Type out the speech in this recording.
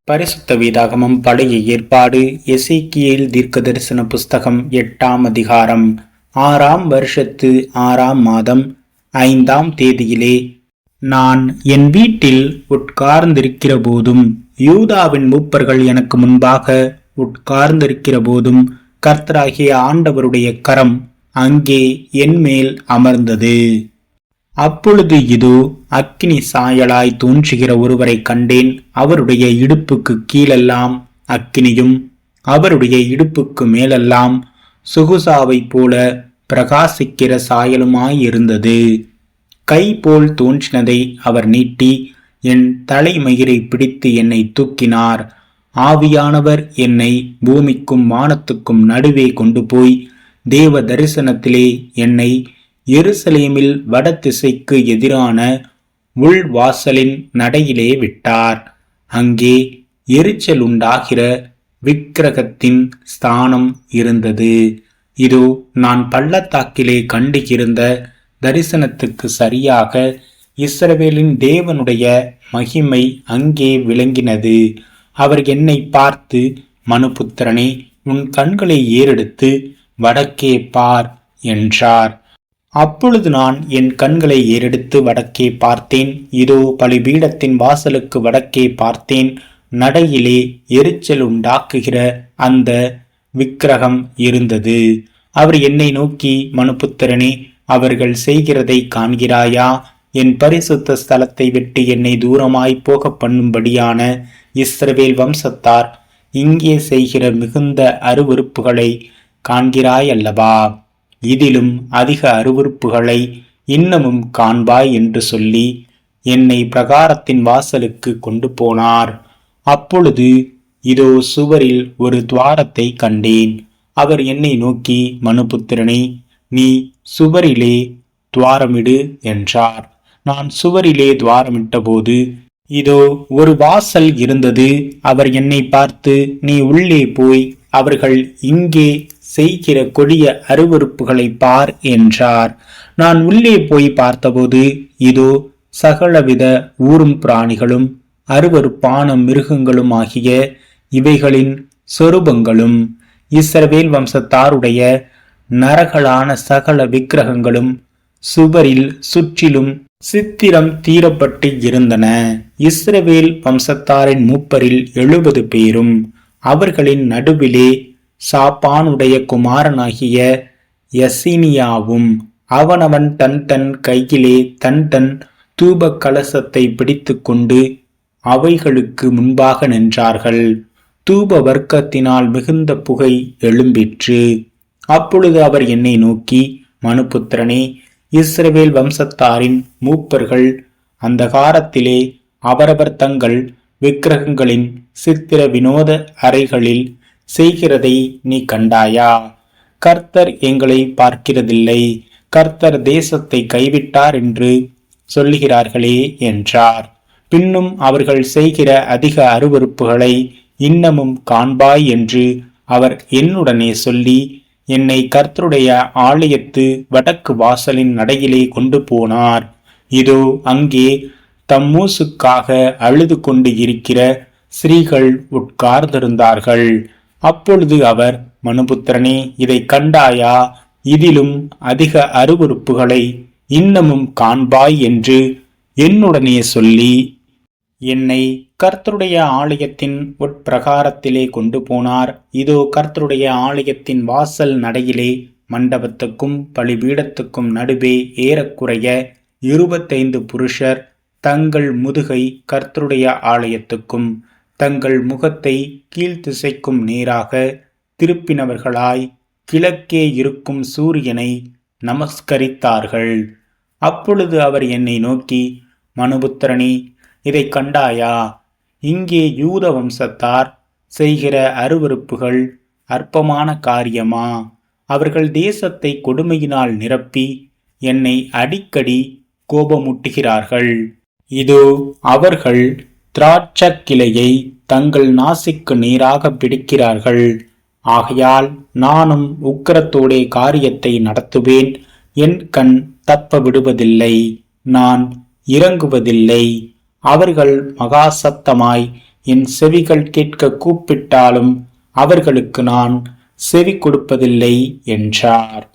பரிசுத்த வேதாகமம் பழைய ஏற்பாடு எசேக்கியேல் தீர்க்கதரிசன புஸ்தகம் 8ஆம் அதிகாரம். 6ஆம் வருஷத்து 6ஆம் மாதம் 5ஆம் தேதியிலே நான் என் வீட்டில் உட்கார்ந்திருக்கிற போதும் யூதாவின் மூப்பர்கள் எனக்கு முன்பாக உட்கார்ந்திருக்கிற போதும் கர்த்தராகிய ஆண்டவருடைய கரம் அங்கே என் மேல் அமர்ந்தது. அப்பொழுது இதோ அக்கினி சாயலாய் தோன்றுகிற ஒருவரை கண்டேன். அவருடைய இடுப்புக்கு கீழெல்லாம் அக்கினியும் அவருடைய இடுப்புக்கு மேலெல்லாம் சுகுசாவை போல பிரகாசிக்கிற சாயலுமாயிருந்தது. கை போல் தோன்றினதை அவர் நீட்டி என் தலைமயிரை பிடித்து என்னை தூக்கினார். ஆவியானவர் என்னை பூமிக்கும் வானத்துக்கும் நடுவே கொண்டு போய் தேவ தரிசனத்திலே என்னை எருசலேமில் வடதிசைக்கு எதிரான உள்வாசலின் நடையிலே விட்டார். அங்கே எரிச்சல் உண்டாகிற விக்கிரகத்தின் ஸ்தானம் இருந்தது. இதோ நான் பள்ளத்தாக்கிலே கண்டிருந்த தரிசனத்துக்கு சரியாக இஸ்ரவேலின் தேவனுடைய மகிமை அங்கே விளங்கினது. அவர் என்னை பார்த்து, மனுபுத்திரனே, உன் கண்களை ஏறெடுத்து வடக்கே பார் என்றார். அப்பொழுது நான் என் கண்களை ஏறெடுத்து வடக்கே பார்த்தேன். இதோ பலிபீடத்தின் வாசலுக்கு வடக்கே பார்த்தேன். நடையிலே எரிச்சல் உண்டாக்குகிற அந்த விக்கிரகம் இருந்தது. அவர் என்னை நோக்கி, மனுபுத்திரனே, அவர்கள் செய்கிறதை காண்கிறாயா? என் பரிசுத்த ஸ்தலத்தை விட்டு என்னை தூரமாய் போக பண்ணும்படியான இஸ்ரவேல் வம்சத்தார் இங்கே செய்கிற மிகுந்த அருவருப்புகளை காண்கிறாயல்லவா? இதிலும் அதிக அருவருப்புகளை இன்னமும் காண்பாய் என்று சொல்லி என்னை பிரகாரத்தின் வாசலுக்கு கொண்டு போனார். அப்பொழுது இதோ சுவரில் ஒரு துவாரத்தை கண்டேன். அவர் என்னை நோக்கி, மனுபுத்திரனே, நீ சுவரிலே துவாரமிடு என்றார். நான் சுவரிலே துவாரமிட்ட போது இதோ ஒரு வாசல் இருந்தது. அவர் என்னை பார்த்து, நீ உள்ளே போய் அவர்கள் இங்கே செய்கிற கொடிய அருவருப்புகளை பார் என்றார். நான் உள்ளே போய் பார்த்தபோது இதோ சகலவித ஊரும் பிராணிகளும் அருவருப்பான மிருகங்களும் ஆகிய இவைகளின் சொரூபங்களும் இஸ்ரவேல் வம்சத்தாருடைய நரகலான சகல விக்கிரகங்களும் சுவரில் சுற்றிலும் சித்திரம் தீரப்பட்டு இருந்தன. இஸ்ரவேல் வம்சத்தாரின் மூப்பரில் 70 பேரும் அவர்களின் நடுவிலே சாப்பானுடைய குமாரனாகிய யசினியாவும் அவனவன் தன் தன் கையிலே தன் தன் தூப கலசத்தை பிடித்து கொண்டு அவைகளுக்கு முன்பாக நின்றார்கள். தூப வர்க்கத்தினால் மிகுந்த புகை எழும்பிற்று. அப்பொழுது அவர் என்னை நோக்கி, மனுபுத்திரனே, இஸ்ரவேல் வம்சத்தாரின் மூப்பர்கள் அந்தகாரத்திலே அவரவர் தங்கள் விக்கிரகங்களின் சித்திர வினோத அறைகளில் செய்கிறதை நீ கண்டாயா? கர்த்தர் எங்களை பார்க்கிறதில்லை, கர்த்தர் தேசத்தை கைவிட்டார் என்று சொல்லுகிறார்களே என்றார். பின்னும் அவர்கள் செய்கிற அதிக அருவருப்புகளை இன்னமும் காண்பாய் என்று அவர் என்னுடனே சொல்லி என்னை கர்த்தருடைய ஆலயத்து வடக்கு வாசலின் நடையிலே கொண்டு போனார். இதோ அங்கே தம்மூசுக்காக அழுது கொண்டு இருக்கிற ஸ்திரீகள் உட்கார்ந்திருந்தார்கள். அப்பொழுது அவர், மனுபுத்திரனே, இதை கண்டாயா? இதிலும் அதிக அருவருப்புகளை இன்னமும் காண்பாய் என்று என்னுடனே சொல்லி என்னை கர்த்தருடைய ஆலயத்தின் உட்பிரகாரத்திலே கொண்டு போனார். இதோ கர்த்தருடைய ஆலயத்தின் வாசல் நடையிலே மண்டபத்துக்கும் பலிபீடத்துக்கும் நடுவே ஏறக்குறைய 25 புருஷர் தங்கள் முதுகை கர்த்தருடைய ஆலயத்துக்கும் தங்கள் முகத்தை கீழ்த்திசைக்கும் நேராக திருப்பினவர்களாய் கிழக்கே இருக்கும் சூரியனை நமஸ்கரித்தார்கள். அப்பொழுது அவர் என்னை நோக்கி, மனுபுத்திரனே, இதை கண்டாயா? இங்கே யூத வம்சத்தார் செய்கிற அருவருப்புகள் அற்பமான காரியமா? அவர்கள் தேசத்தை கொடுமையினால் நிரப்பி என்னை அடிக்கடி கோபமூட்டுகிறார்கள். இதோ அவர்கள் திராட்சக்கிளையை தங்கள் நாசிக்கு நேராக பிடிக்கிறார்கள். ஆகையால் நானும் உக்கிரத்தோடே காரியத்தை நடத்துவேன். என் கண் தப்ப விடுவதில்லை, நான் இறங்குவதில்லை. அவர்கள் மகா சத்தமாய் என் செவிகள் கேட்க கூப்பிட்டாலும் அவர்களுக்கு நான் செவி கொடுப்பதில்லை என்றார்.